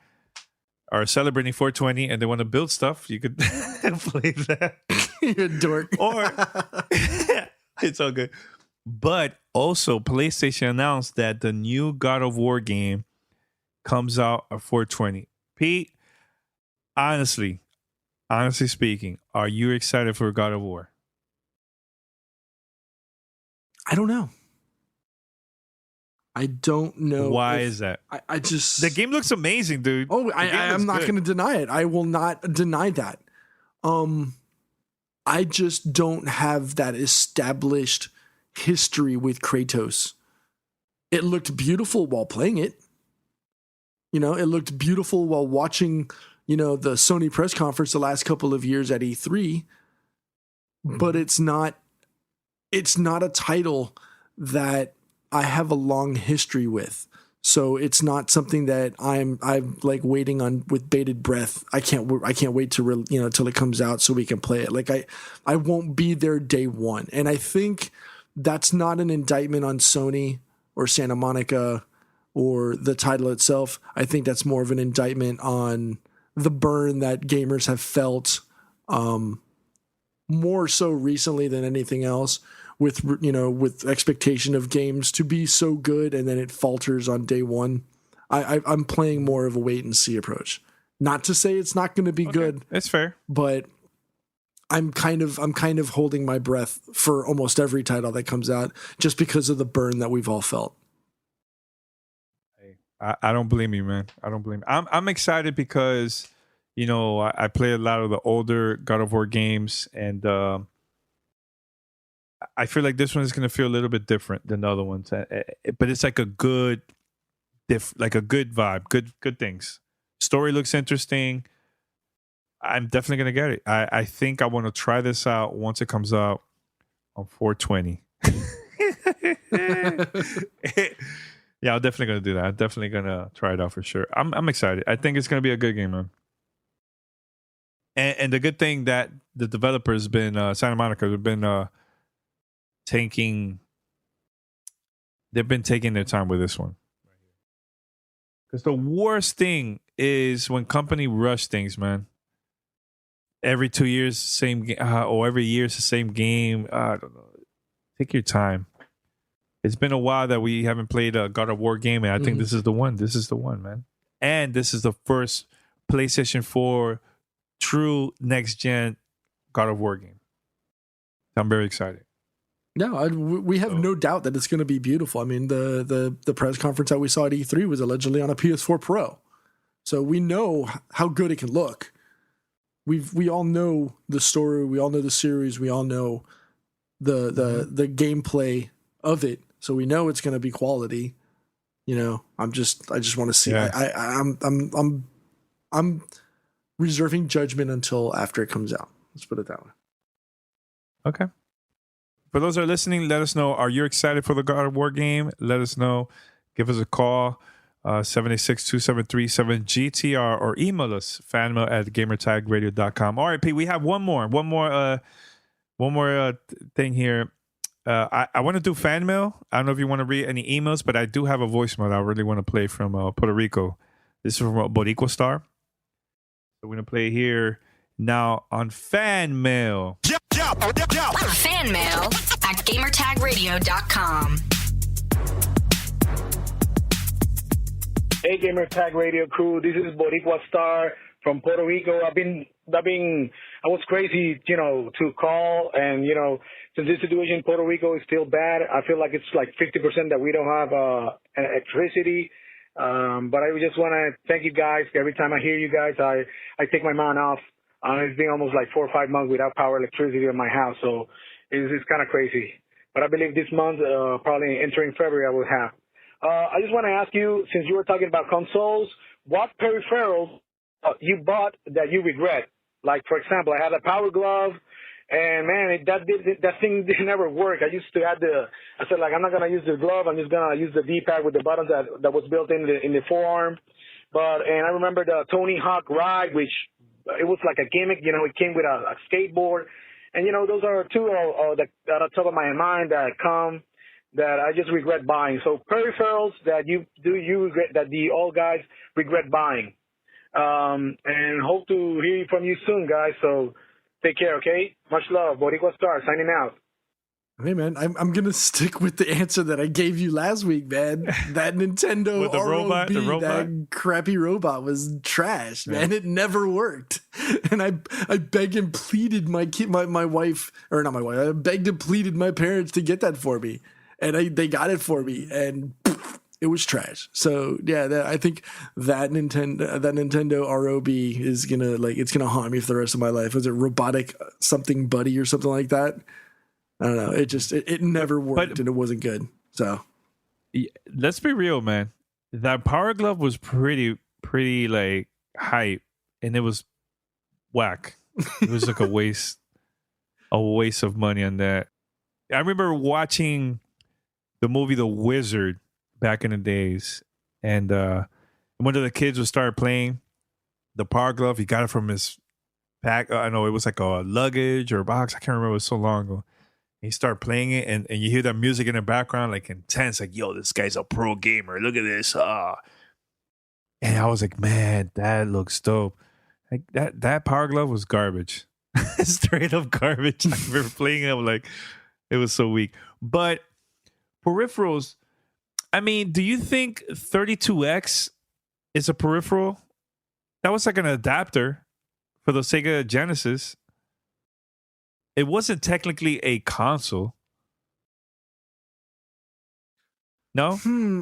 Speaker 9: celebrating 420 and they want to build stuff, you could play that.
Speaker 10: You're a dork.
Speaker 9: Or it's all good. But also, PlayStation announced that the new God of War game comes out at 420. Pete, honestly speaking, are you excited for God of War?
Speaker 10: I don't know.
Speaker 9: Why is that?
Speaker 10: I just...
Speaker 9: The game looks amazing, dude.
Speaker 10: Oh, I'm not going to deny it. I will not deny that. I just don't have that established history with Kratos. It looked beautiful while playing it. You know, it looked beautiful while watching, you know, the Sony press conference the last couple of years at E3. But it's not a title that I have a long history with. So it's not something that I'm like waiting on with bated breath. I can't wait to till it comes out so we can play it. Like I won't be there day one. And I think that's not an indictment on Sony or Santa Monica or the title itself. I think that's more of an indictment on the burn that gamers have felt, more so recently than anything else, with expectation of games to be so good and then it falters on day one. I'm playing more of a wait and see approach. Not to say it's not going to be good.
Speaker 9: It's fair,
Speaker 10: but I'm kind of holding my breath for almost every title that comes out just because of the burn that we've all felt.
Speaker 9: I don't blame you, man. I don't blame you. I'm excited because, you know, I play a lot of the older God of War games, and I feel like this one is going to feel a little bit different than the other ones. But it's like a good vibe, good things. Story looks interesting. I'm definitely going to get it. I think I want to try this out once it comes out on 420. Yeah, I'm definitely going to do that. I'm definitely going to try it out for sure. I'm excited. I think it's going to be a good game, man. And the good thing that the developers been, Santa Monica, have been taking their time with this one. Because the worst thing is when company rush things, man. Every 2 years, same game, or every year it's the same game. I don't know. Take your time. It's been a while that we haven't played a God of War game, and I think this is the one. This is the one, man. And this is the first PlayStation 4 true next-gen God of War game. I'm very excited.
Speaker 10: No, we have no doubt that it's going to be beautiful. I mean, the press conference that we saw at E3 was allegedly on a PS4 Pro. So we know how good it can look. We all know the story. We all know the series. We all know the gameplay of it. So we know it's going to be quality. You know, I just want to see. Yeah. I'm reserving judgment until after it comes out. Let's put it that way.
Speaker 9: Okay. For those that are listening, let us know. Are you excited for the God of War game? Let us know. Give us a call, 786-273-7GTR, or email us, fanmail@gamertagradio.com. All right, Pete, we have one more thing here. I want to do fan mail. I don't know if you want to read any emails, but I do have a voicemail I really want to play from Puerto Rico. This is from Boricua Star. So we're going to play here now on fan mail.
Speaker 8: Fan mail at gamertagradio.com.
Speaker 12: Hey, Gamertag Radio crew. This is Boricua Star from Puerto Rico. I was crazy, to call, and, since this situation in Puerto Rico is still bad, I feel like it's like 50% that we don't have electricity. But I just want to thank you guys. Every time I hear you guys, I take my mind off. It's been almost like 4 or 5 months without electricity in my house, so it's kind of crazy. But I believe this month, probably entering February, I will have. I just want to ask you, since you were talking about consoles, what peripherals you bought that you regret? Like, for example, I had a Power Glove, and man, that thing never work. I used to have I said, like, I'm not gonna use the glove. I'm just gonna use the D-pad with the buttons that was built in the forearm. And I remember the Tony Hawk Ride, which it was like a gimmick. It came with a skateboard, and those are two that are on top of my mind that I just regret buying. So peripherals that you regret, that the old guys regret buying. And hope to hear from you soon, guys. So take care, okay? Much love. Boricua Star signing out.
Speaker 10: Hey, man, I'm going to stick with the answer that I gave you last week, man. That Nintendo
Speaker 9: with the robot,
Speaker 10: that crappy robot was trash, man. It never worked. And I begged and pleaded my wife, or not my wife, I begged and pleaded my parents to get that for me. And they got it for me, and it was trash. So yeah, I think that Nintendo ROB is gonna it's gonna haunt me for the rest of my life. Was it Robotic something buddy or something like that? I don't know. It never worked, and it wasn't good. So
Speaker 9: let's be real, man. That Power Glove was pretty like hype, and it was whack. It was like a waste of money on that. I remember watching the movie The Wizard back in the days, and one of the kids would start playing the Power Glove. He got it from his pack. I know it was like a luggage or a box. I can't remember. It was so long ago. He started playing it, and you hear that music in the background, like intense, like, yo, this guy's a pro gamer. Look at this. And I was like, man, that looks dope. Like that Power Glove was garbage. Straight up garbage. I remember playing it, like, it was so weak. But peripherals, I mean, do you think 32X is a peripheral? That was like an adapter for the Sega Genesis. It wasn't technically a console. No?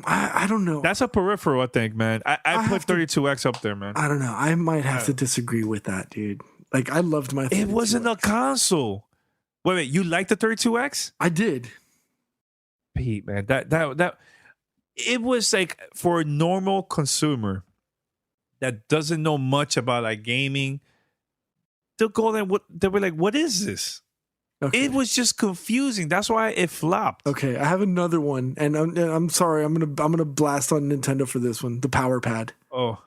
Speaker 10: I don't know.
Speaker 9: That's a peripheral, I think, man. I put 32X up there, man.
Speaker 10: I don't know. I might have to disagree with that, dude. Like, I loved my 32X.
Speaker 9: It wasn't a console. Wait, you liked the 32X?
Speaker 10: I did.
Speaker 9: Pete, man, that it was like for a normal consumer that doesn't know much about like gaming. They'll go there. They were like, "What is this?" Okay. It was just confusing. That's why it flopped.
Speaker 10: Okay, I have another one, and I'm sorry. I'm gonna blast on Nintendo for this one. The Power Pad.
Speaker 9: Oh,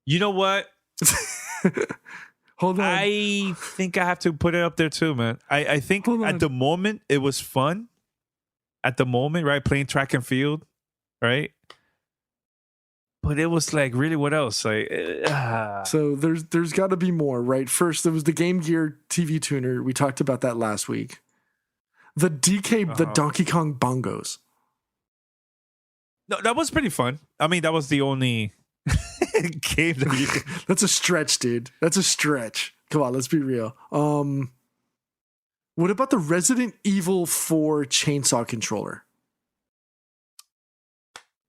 Speaker 9: you know what?
Speaker 10: Hold on.
Speaker 9: I think I have to put it up there too, man. I think at the moment it was fun. At the moment, right? Playing track and field, right? But it was like, really, what else? Like,
Speaker 10: So there's got to be more, right? First, there was the Game Gear TV tuner. We talked about that last week. The the Donkey Kong bongos.
Speaker 9: No, that was pretty fun. I mean, that was the only game that you could...
Speaker 10: That's a stretch, dude. That's a stretch. Come on, let's be real. What about the Resident Evil 4 chainsaw controller?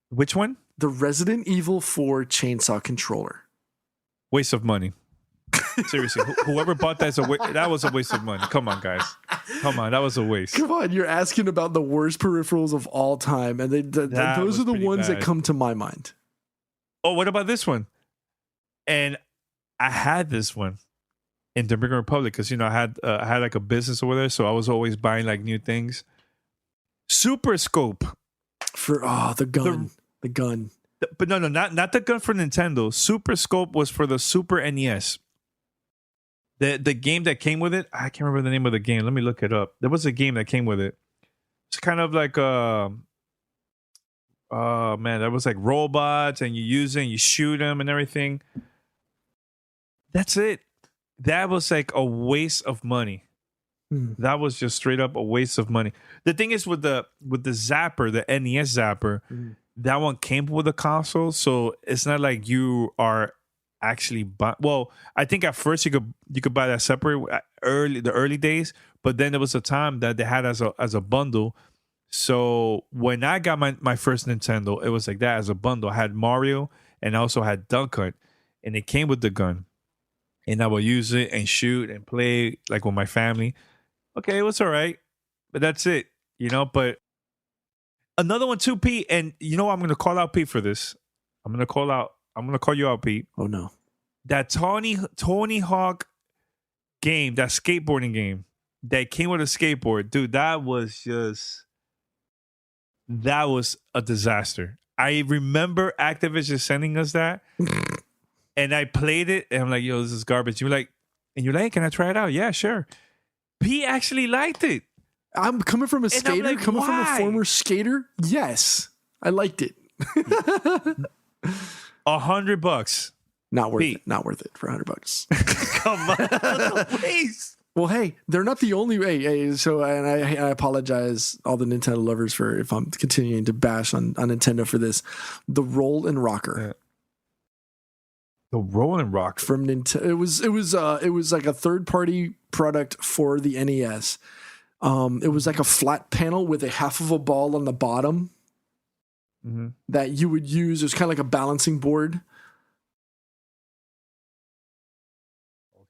Speaker 9: Which one?
Speaker 10: The Resident Evil 4 chainsaw controller.
Speaker 9: Waste of money. Seriously, whoever bought that, that was a waste of money. Come on, guys. Come on, that was a waste.
Speaker 10: Come on, you're asking about the worst peripherals of all time, and those are the ones that come to my mind.
Speaker 9: Oh, what about this one? And I had this one in Dominican Republic because, I had like a business over there, so I was always buying like new things. Super Scope
Speaker 10: for the gun. The gun.
Speaker 9: But no, not the gun for Nintendo. Super Scope was for the Super NES. The game that came with it, I can't remember the name of the game. Let me look it up. There was a game that came with it. It's kind of like that was like robots, and you use it and you shoot them and everything. That's it. That was like a waste of money. That was just straight up a waste of money. The thing is with the Zapper, the NES Zapper, that one came with a console, so it's not like you are actually well, I think at first you could buy that separate the early days, but then there was a time that they had as a bundle. So when I got my first Nintendo, it was like that as a bundle. I had Mario and I also had Duck Hunt, and it came with the gun. And I would use it and shoot and play like with my family. Okay, it was all right, but that's it, But another one too, Pete, and I'm going to call out Pete for this. I'm going to call you out, Pete.
Speaker 10: Oh no,
Speaker 9: that Tony Hawk game, that skateboarding game that came with a skateboard, dude. That was a disaster. I remember Activision sending us that. And I played it, and I'm like, yo, this is garbage. You're like, hey, can I try it out? Yeah, sure. He actually liked it.
Speaker 10: I'm coming from a skater,
Speaker 9: like,
Speaker 10: coming from a former skater. Yes, I liked it.
Speaker 9: $100.
Speaker 10: Not worth it. Not worth it for $100.
Speaker 9: Come on, please.
Speaker 10: Well, hey, they're not the only way. Hey, so, and I apologize, all the Nintendo lovers, for if I'm continuing to bash on Nintendo for this. The Roll and Rocker.
Speaker 9: Yeah. The Rolling Rock
Speaker 10: from Nintendo. It was like a third party product for the NES. It was like a flat panel with a half of a ball on the bottom that you would use. It was kind of like a balancing board.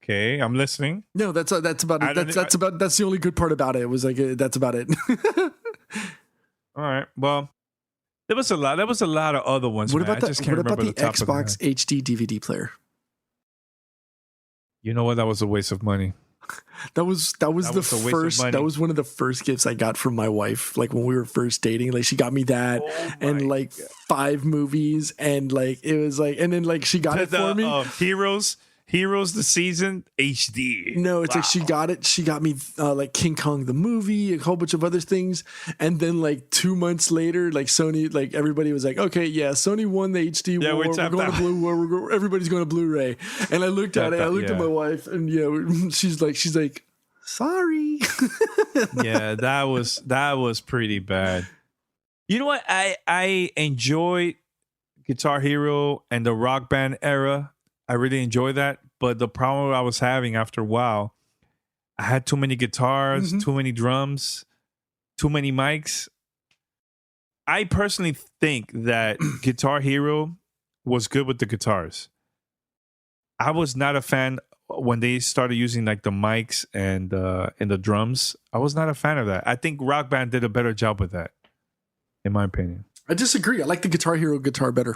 Speaker 9: Okay, I'm listening.
Speaker 10: No, that's about it. That's the only good part about it. It was like that's about it.
Speaker 9: All right. Well, there was a lot of other ones.
Speaker 10: What
Speaker 9: man.
Speaker 10: about the
Speaker 9: Xbox
Speaker 10: HD DVD player?
Speaker 9: You know what? That was a waste of money.
Speaker 10: That was one of the first gifts I got from my wife. Like when we were first dating, like she got me that and like 5 movies and like it was like, and then like she got it for me.
Speaker 9: Heroes the Season HD.
Speaker 10: No, it's like she got it. She got me like King Kong the movie, a whole bunch of other things, and then like 2 months later, like Sony, like everybody was like, okay, yeah, Sony won the HD war. We're going to Blu. Everybody's going to Blu-ray. And I looked at it. I looked at my wife, and she's like, sorry.
Speaker 9: Yeah, that was pretty bad. You know what? I enjoyed Guitar Hero and the Rock Band era. I really enjoy that, but the problem I was having after a while, I had too many guitars, too many drums, too many mics. I personally think that Guitar Hero was good with the guitars. I was not a fan when they started using like the mics and the drums. I was not a fan of that. I think Rock Band did a better job with that, in my opinion.
Speaker 10: I disagree. I like the Guitar Hero guitar better.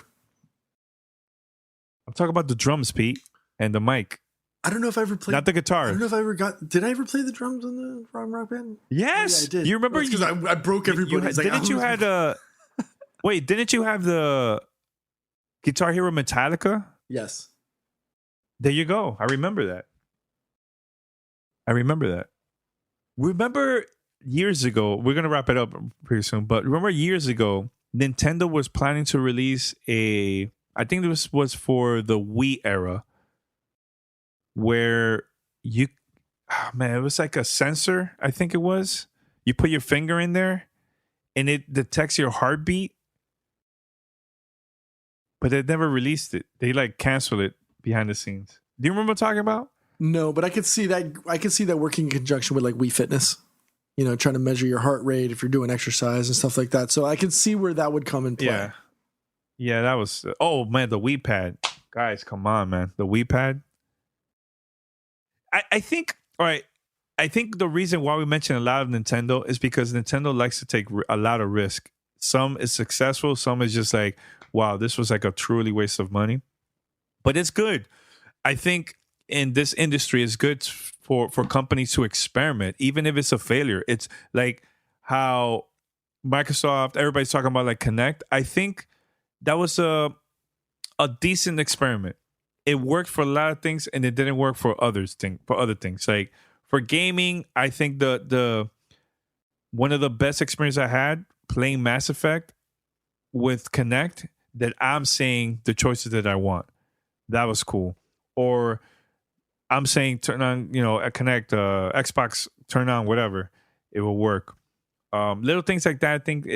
Speaker 9: I'm talking about the drums, Pete, and the mic.
Speaker 10: I don't know if I ever played.
Speaker 9: Not the guitar.
Speaker 10: I don't know if I ever got. Did I ever play the drums on the Rock Band?
Speaker 9: Yes,
Speaker 10: yeah, I did.
Speaker 9: You remember?
Speaker 10: Because I broke everybody.
Speaker 9: Didn't you have the Guitar Hero Metallica?
Speaker 10: Yes.
Speaker 9: There you go. I remember that. Remember years ago? We're gonna wrap it up pretty soon. But remember years ago, Nintendo was planning to release I think this was for the Wii era, where it was like a sensor, I think it was. You put your finger in there, and it detects your heartbeat. But they never released it. They like canceled it behind the scenes. Do you remember what I'm talking about?
Speaker 10: No, but I could see that. I could see that working in conjunction with like Wii Fitness. Trying to measure your heart rate if you're doing exercise and stuff like that. So I could see where that would come in play.
Speaker 9: Yeah, that was... Oh, man, the Wii Pad. Guys, come on, man. The Wii Pad. I think... All right. I think the reason why we mention a lot of Nintendo is because Nintendo likes to take a lot of risk. Some is successful. Some is just like, wow, this was like a truly waste of money. But it's good. I think in this industry, it's good for companies to experiment, even if it's a failure. It's like how Microsoft, everybody's talking about like Kinect. I think... that was a decent experiment. It worked for a lot of things, and it didn't work for other things. Like for gaming, I think the one of the best experiences I had playing Mass Effect with Kinect, that I'm saying the choices that I want. That was cool. Or I'm saying turn on, a Kinect, Xbox, turn on whatever. It will work. Little things like that. I think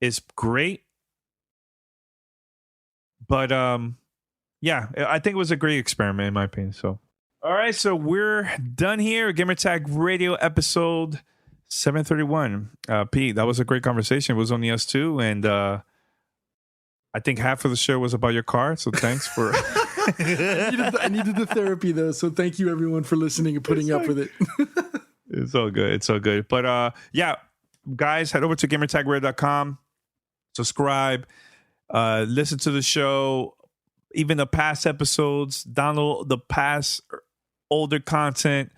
Speaker 9: it's great, but I think it was a great experiment in my opinion. So, all right, so we're done here. Gamertag Radio episode 731. Pete, that was a great conversation. It was only us two, and I think half of the show was about your car. So thanks for.
Speaker 10: I needed the therapy though, so thank you everyone for listening and putting up with it.
Speaker 9: It's all good. But guys, head over to gamertagradio.com. Subscribe, listen to the show, even the past episodes, download the past older content,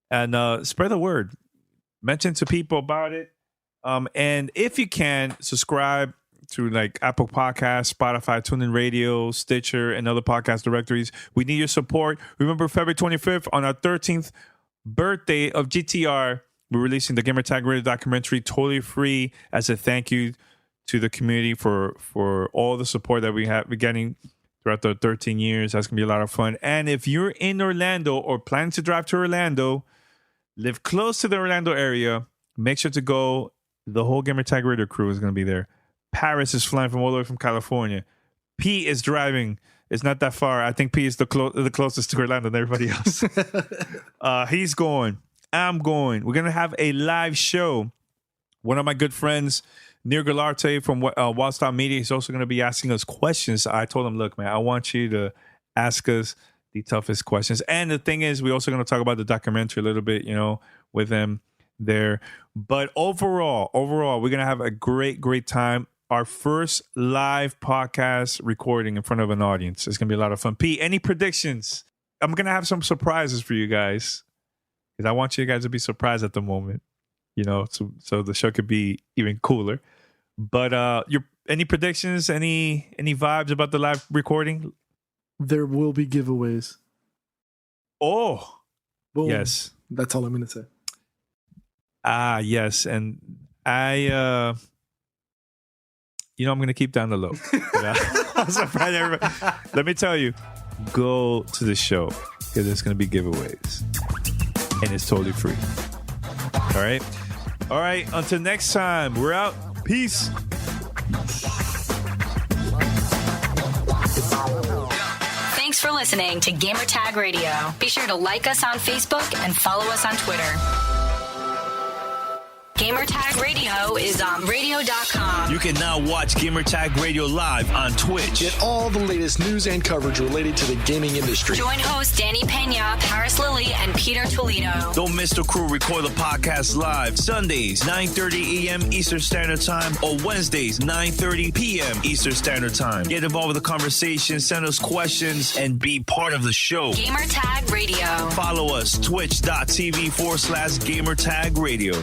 Speaker 9: and spread the word. Mention to people about it. And if you can, subscribe to like Apple Podcasts, Spotify, TuneIn Radio, Stitcher, and other podcast directories. We need your support. Remember, February 25th, on our 13th birthday of GTR, we're releasing the Gamertag Radio documentary totally free as a thank you to the community for all the support that we're getting throughout the 13 years. That's going to be a lot of fun. And if you're in Orlando or planning to drive to Orlando, live close to the Orlando area, make sure to go. The whole Gamertag Radio crew is going to be there. Paris is flying from all the way from California. Pete is driving. It's not that far. I think Pete is the closest to Orlando than everybody else. He's going. I'm going. We're going to have a live show. One of my good friends, Nir Galarte from Wildstyle Media, is also going to be asking us questions. I told him, look, man, I want you to ask us the toughest questions. And the thing is, we're also going to talk about the documentary a little bit, with him there. But overall, we're going to have a great time. Our first live podcast recording in front of an audience. It's going to be a lot of fun. Pete, any predictions? I'm going to have some surprises for you guys, because I want you guys to be surprised at the moment, so the show could be even cooler. But any predictions, any vibes about the live recording?
Speaker 10: There will be giveaways.
Speaker 9: Oh,
Speaker 10: boom.
Speaker 9: Yes.
Speaker 10: That's all I'm going to say.
Speaker 9: Yes. And I'm going to keep down the low. I'm surprised everybody. Let me tell you, go to the show, because there's going to be giveaways. And it's totally free. All right. Until next time, we're out. Peace.
Speaker 8: Thanks for listening to Gamertag Radio. Be sure to like us on Facebook and follow us on Twitter. Gamertag Radio is on radio.com.
Speaker 6: You can now watch Gamertag Radio live on Twitch.
Speaker 13: Get all the latest news and coverage related to the gaming industry.
Speaker 8: Join hosts Danny Pena, Paris Lilly, and Peter Toledo.
Speaker 6: Don't miss the crew record the podcast live Sundays, 9:30 a.m. Eastern Standard Time, or Wednesdays, 9:30 p.m. Eastern Standard Time. Get involved with the conversation, send us questions, and be part of the show.
Speaker 8: Gamertag Radio.
Speaker 6: Follow us, twitch.tv/Gamertag Radio.